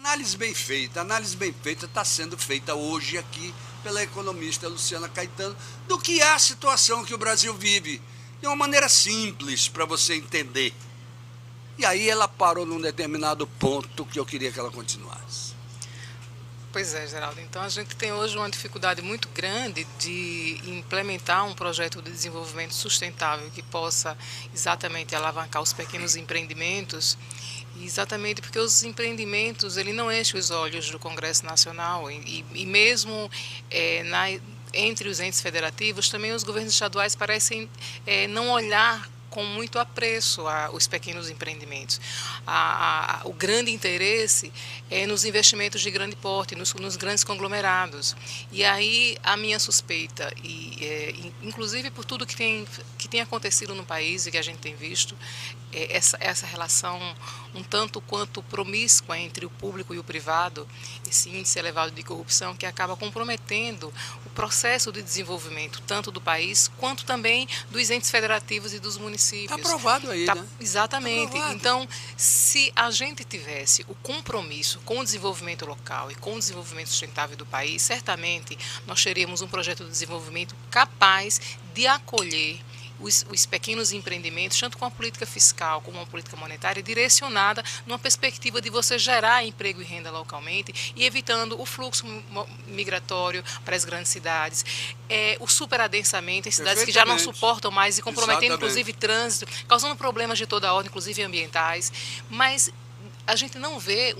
Análise bem feita está sendo feita hoje aqui pela economista Luciana Caetano do que é a situação que o Brasil vive, de uma maneira simples para você entender. E aí ela parou num determinado ponto que eu queria que ela continuasse. Pois é, Geraldo. Então a gente tem hoje uma dificuldade muito grande de implementar um projeto de desenvolvimento sustentável que possa exatamente alavancar os pequenos empreendimentos, exatamente porque os empreendimentos ele não enchem os olhos do Congresso Nacional e mesmo entre os entes federativos também os governos estaduais parecem não olhar com muito apreço os pequenos empreendimentos. O grande interesse é nos investimentos de grande porte, nos grandes conglomerados. E aí a minha suspeita, inclusive por tudo que tem acontecido no país e que a gente tem visto, essa relação um tanto quanto promíscua entre o público e o privado, esse índice elevado de corrupção que acaba comprometendo o processo de desenvolvimento tanto do país quanto também dos entes federativos e dos municípios. Está aprovado aí, né? Exatamente. Tá aprovado. Então, se a gente tivesse o compromisso com o desenvolvimento local e com o desenvolvimento sustentável do país, certamente nós teríamos um projeto de desenvolvimento capaz de acolher os pequenos empreendimentos, tanto com a política fiscal como a política monetária, direcionada numa perspectiva de você gerar emprego e renda localmente e evitando o fluxo migratório para as grandes cidades, o superadensamento em cidades que já não suportam mais e comprometendo inclusive trânsito, causando problemas de toda ordem, inclusive ambientais, mas a gente não vê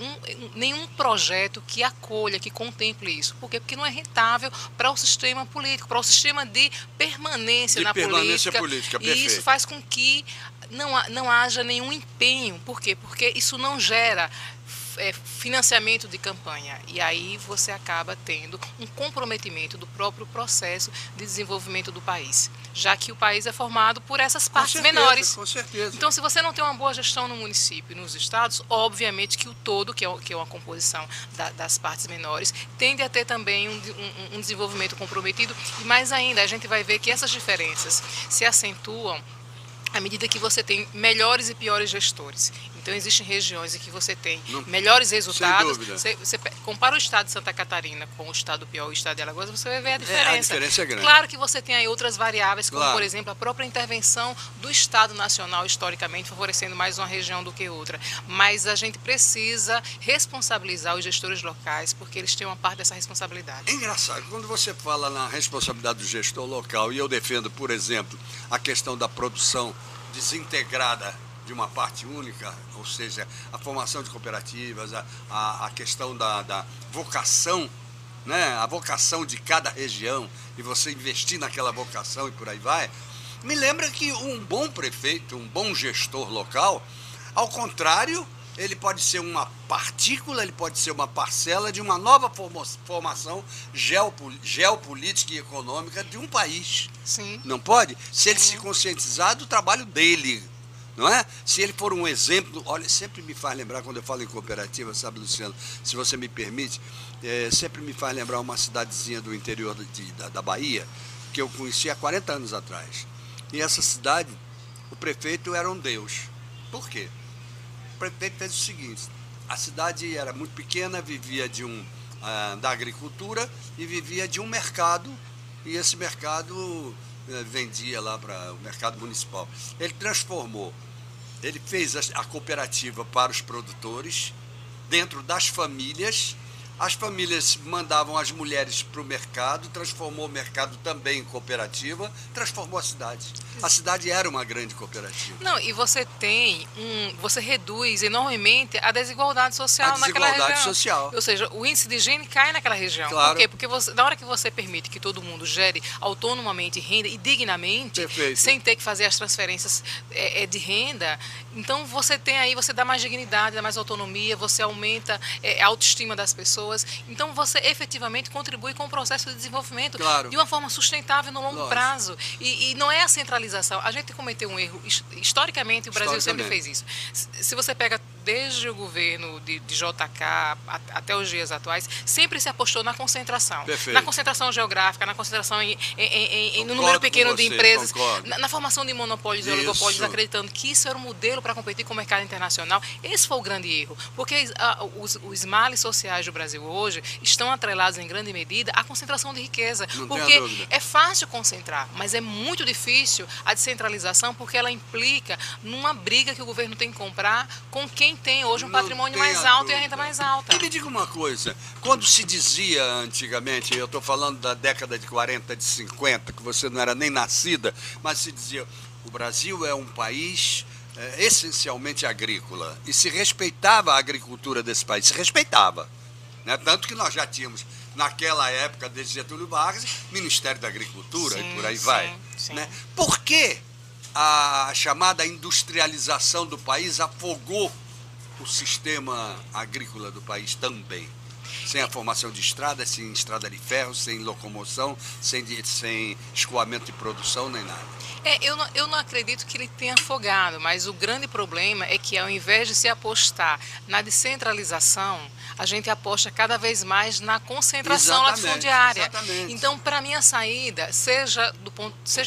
nenhum projeto que acolha, que contemple isso. Por quê? Porque não é rentável para o sistema político, para o sistema de permanência na política. E isso faz com que não haja nenhum empenho. Por quê? Porque isso não gera financiamento de campanha e aí você acaba tendo um comprometimento do próprio processo de desenvolvimento do país, já que o país é formado por essas partes menores. Com certeza. Então, se você não tem uma boa gestão no município e nos estados, obviamente que o todo, que é uma composição das partes menores, tende a ter também um desenvolvimento comprometido e mais ainda, a gente vai ver que essas diferenças se acentuam à medida que você tem melhores e piores gestores. Então, existem regiões em que você tem melhores resultados. Você compara o estado de Santa Catarina com o estado do Piauí e o estado de Alagoas, você vai ver a diferença. A diferença é grande. Claro que você tem aí outras variáveis, como, por exemplo, a própria intervenção do Estado Nacional, historicamente, favorecendo mais uma região do que outra. Mas a gente precisa responsabilizar os gestores locais, porque eles têm uma parte dessa responsabilidade. É engraçado, quando você fala na responsabilidade do gestor local, e eu defendo, por exemplo, a questão da produção desintegrada de uma parte única, ou seja, a formação de cooperativas, a questão da vocação, né? A vocação de cada região, e você investir naquela vocação e por aí vai, me lembra que um bom prefeito, um bom gestor local, ao contrário, ele pode ser uma partícula, ele pode ser uma parcela de uma nova formação geopolítica e econômica de um país. Sim. Não pode? Se ele se conscientizar do trabalho dele, não é? Se ele for um exemplo, olha, sempre me faz lembrar, quando eu falo em cooperativa, sabe, Luciano, se você me permite, sempre me faz lembrar uma cidadezinha do interior da Bahia, que eu conheci há 40 anos atrás. E essa cidade, o prefeito era um deus. Por quê? O prefeito fez o seguinte: a cidade era muito pequena, vivia da agricultura e vivia de um mercado, e esse mercado vendia lá para o mercado municipal. Ele fez a cooperativa para os produtores, dentro das famílias. As famílias mandavam as mulheres para o mercado, transformou o mercado também em cooperativa, transformou a cidade. A cidade era uma grande cooperativa. Não, e você você reduz enormemente a desigualdade social naquela região. A desigualdade social. Ou seja, o índice de higiene cai naquela região. Claro. Por quê? Porque na hora que você permite que todo mundo gere autonomamente renda e dignamente, perfeito, sem ter que fazer as transferências de renda, então você tem aí, você dá mais dignidade, dá mais autonomia, você aumenta a autoestima das pessoas. Então você efetivamente contribui com o processo de desenvolvimento, claro, de uma forma sustentável no longo prazo. E não é a centralização. A gente cometeu um erro. Historicamente, o Brasil sempre fez isso. Se você pega desde o governo de JK até os dias atuais, sempre se apostou na concentração. Perfeito. Na concentração geográfica, na concentração no número Concordo pequeno com de você, concordo. concordo. Na formação de monopólios e Isso. oligopólios, acreditando que isso era o modelo para competir com o mercado internacional. Esse foi o grande erro, porque os males sociais do Brasil hoje estão atrelados em grande medida à concentração de riqueza, Não porque tenha dúvida. é fácil concentrar, mas é muito difícil a descentralização, porque ela implica numa briga que o governo tem que comprar com quem tem hoje um Não patrimônio tenha mais alto e a dúvida. renda mais alta. E me diga uma coisa, quando se dizia antigamente, eu estou falando da década de 40, de 50, que você não era nem nascida, mas se dizia, o Brasil é um país essencialmente agrícola, e se respeitava a agricultura desse país, se respeitava, né? Tanto que nós já tínhamos, naquela época, desde Getúlio Vargas, Ministério da Agricultura, Sim, e por aí sim, vai. sim. Né? Por que a chamada industrialização do país afogou o sistema agrícola do país também? Sem a formação de estrada, sem estrada de ferro, sem locomoção, sem escoamento de produção, nem nada. Eu não acredito que ele tenha afogado, mas o grande problema é que, ao invés de se apostar na descentralização, a gente aposta cada vez mais na concentração latifundiária. Exatamente. Então, para mim, a saída, seja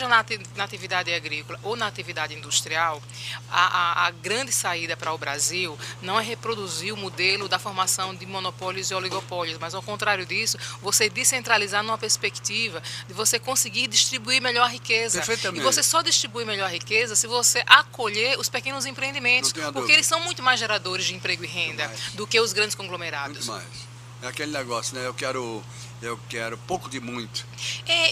na atividade agrícola ou na atividade industrial, a grande saída para o Brasil não é reproduzir o modelo da formação de monopólios e oligopólios, mas, ao contrário disso, você descentralizar numa perspectiva de você conseguir distribuir melhor a riqueza. Perfeitamente. E você só distribui melhor a riqueza se você acolher os pequenos empreendimentos, porque eles são muito mais geradores de emprego e renda do que os grandes conglomerados. Muito mais. É aquele negócio, né? Eu quero pouco de muito.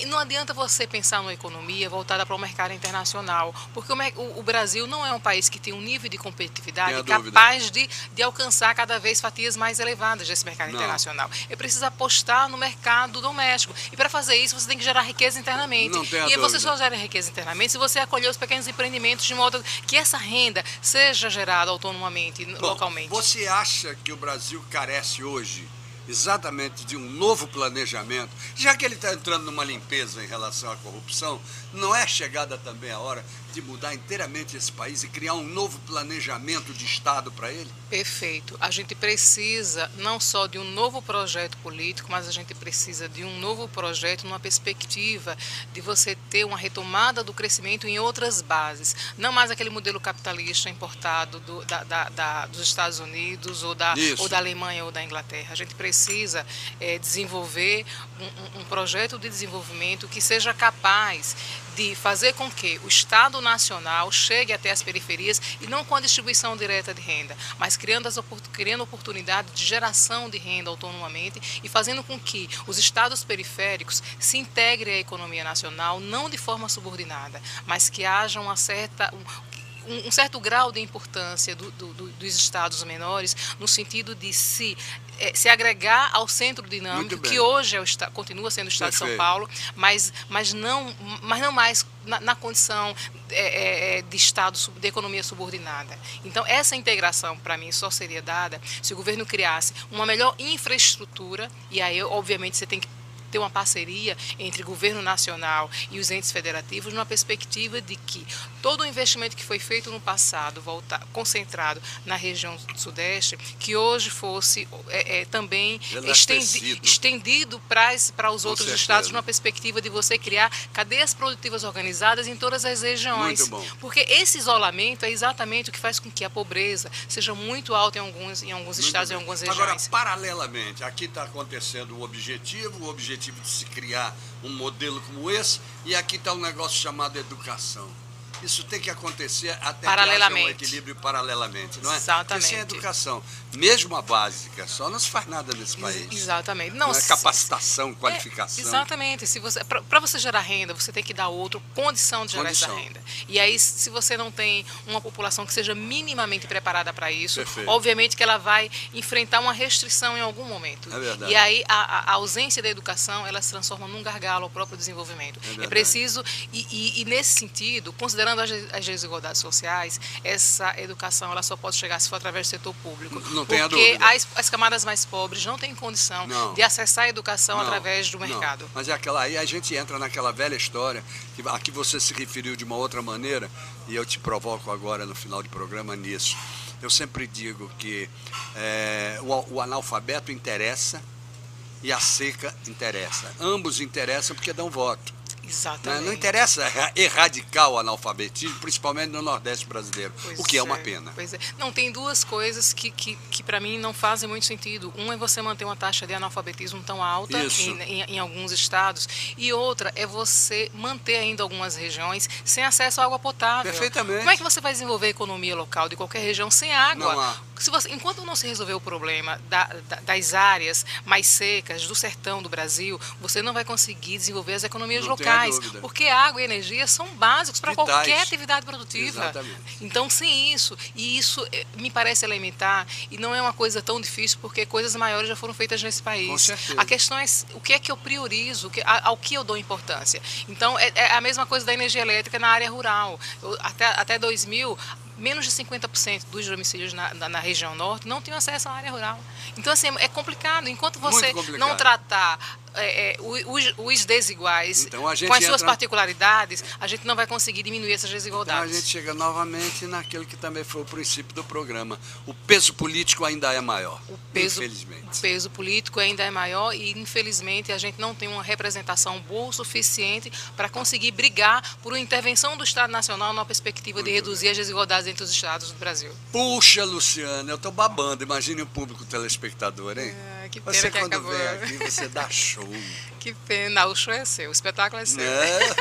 Não adianta você pensar numa economia voltada para o mercado internacional, porque o Brasil não é um país que tem um nível de competitividade capaz de alcançar cada vez fatias mais elevadas desse mercado internacional. É preciso apostar no mercado doméstico. E para fazer isso, você tem que gerar riqueza internamente. Não tenha e dúvida. Você só gera riqueza internamente se você acolher os pequenos empreendimentos de modo que essa renda seja gerada autonomamente, localmente. Você acha que o Brasil carece hoje exatamente de um novo planejamento, já que ele está entrando numa limpeza em relação à corrupção, não é chegada também a hora de mudar inteiramente esse país e criar um novo planejamento de Estado para ele? Perfeito. A gente precisa não só de um novo projeto político, mas a gente precisa de um novo projeto numa perspectiva de você ter uma retomada do crescimento em outras bases. Não mais aquele modelo capitalista importado dos Estados Unidos ou da Alemanha ou da Inglaterra. A gente precisa desenvolver um projeto de desenvolvimento que seja capaz de fazer com que o Estado Nacional chegue até as periferias e não com a distribuição direta de renda, mas criando oportunidade de geração de renda autonomamente e fazendo com que os estados periféricos se integrem à economia nacional, não de forma subordinada, mas que haja um certo grau de importância dos estados menores, no sentido de se agregar ao centro dinâmico, que hoje continua sendo o Estado de São Paulo, mas não mais na condição de Estado, de economia subordinada. Então, essa integração, para mim, só seria dada se o governo criasse uma melhor infraestrutura, e aí, obviamente, você tem que ter uma parceria entre o governo nacional e os entes federativos, numa perspectiva de que todo o investimento que foi feito no passado, concentrado na região sudeste, que hoje fosse também estendido para os outros estados, numa perspectiva de você criar cadeias produtivas organizadas em todas as regiões. Muito bom. Porque esse isolamento é exatamente o que faz com que a pobreza seja muito alta em alguns estados e em algumas regiões. Agora, paralelamente, aqui está acontecendo o objetivo de se criar um modelo como esse, e aqui está um negócio chamado educação. Isso tem que acontecer até que haja um equilíbrio paralelamente, não é? Exatamente. Porque sem educação, mesmo a básica, só não se faz nada nesse país. Exatamente. Não é capacitação, qualificação. Exatamente. Para você gerar renda, você tem que dar outro condição de gerar essa renda. E aí, se você não tem uma população que seja minimamente preparada para isso, obviamente que ela vai enfrentar uma restrição em algum momento. É verdade. E aí, a ausência da educação, ela se transforma num gargalo ao próprio desenvolvimento. É preciso, e nesse sentido, considerando as desigualdades sociais, essa educação ela só pode chegar se for através do setor público. Não tenha porque dúvida. as camadas mais pobres não têm condição de acessar a educação através do mercado. Mas aí a gente entra naquela velha história, que aqui você se referiu de uma outra maneira, e eu te provoco agora no final do programa nisso. Eu sempre digo que o analfabeto interessa e a seca interessa. Ambos interessam porque dão voto. Exatamente. Não interessa erradicar o analfabetismo, principalmente no Nordeste brasileiro, o que é uma pena. Pois é. Não, tem duas coisas que para mim não fazem muito sentido. Um é você manter uma taxa de analfabetismo tão alta em alguns estados, e outra é você manter ainda algumas regiões sem acesso à água potável. Perfeitamente. Como é que você vai desenvolver a economia local de qualquer região sem água? Não há. Enquanto não se resolver o problema das áreas mais secas, do sertão do Brasil, você não vai conseguir desenvolver as economias locais. Porque água e energia são básicos para qualquer atividade produtiva. Exatamente. Então, sem isso, e isso me parece elementar, e não é uma coisa tão difícil, porque coisas maiores já foram feitas nesse país. Com certeza. A questão é o que é que eu priorizo, ao que eu dou importância. Então, é a mesma coisa da energia elétrica na área rural. Até 2000, menos de 50% dos domicílios na região norte não tinham acesso à área rural. Então, assim, é complicado. Enquanto você não tratar os desiguais então, com as suas particularidades, a gente não vai conseguir diminuir essas desigualdades. Então, a gente chega novamente naquilo que também foi o princípio do programa. O peso político ainda é maior, infelizmente. O peso político ainda é maior e, infelizmente, a gente não tem uma representação boa o suficiente para conseguir brigar por uma intervenção do Estado Nacional na perspectiva de reduzir as desigualdades entre os estados do Brasil. Puxa, Luciana, eu estou babando. Imagine o público telespectador, hein? Que pena você, que quando acabou. vem aqui, você dá show. Que pena, o show é seu, o espetáculo é seu.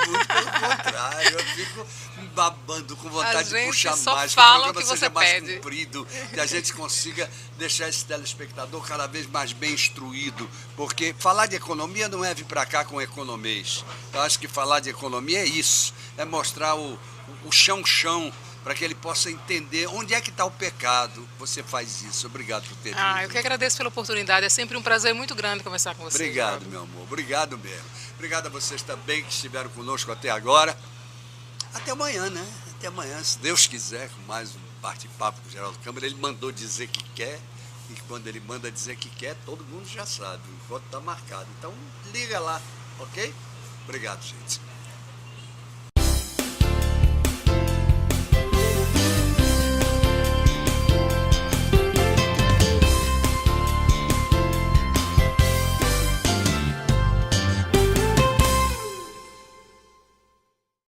Muito pelo contrário, eu fico babando com vontade de puxar mais, que o programa que seja você mais pede. comprido, que a gente consiga deixar esse telespectador cada vez mais bem instruído, porque falar de economia não é vir para cá com economês. Eu acho que falar de economia é isso, é mostrar o chão, para que ele possa entender onde é que está o pecado. Você faz isso. Obrigado por ter vindo. Eu que agradeço pela oportunidade. É sempre um prazer muito grande conversar com você. Obrigado, meu amor. Obrigado mesmo. Obrigado a vocês também que estiveram conosco até agora. Até amanhã, né? Até amanhã, se Deus quiser, com mais um bate-papo com o Geraldo Câmara. Ele mandou dizer que quer, e quando ele manda dizer que quer, todo mundo já sabe. O encontro está marcado. Então, liga lá, ok? Obrigado, gente.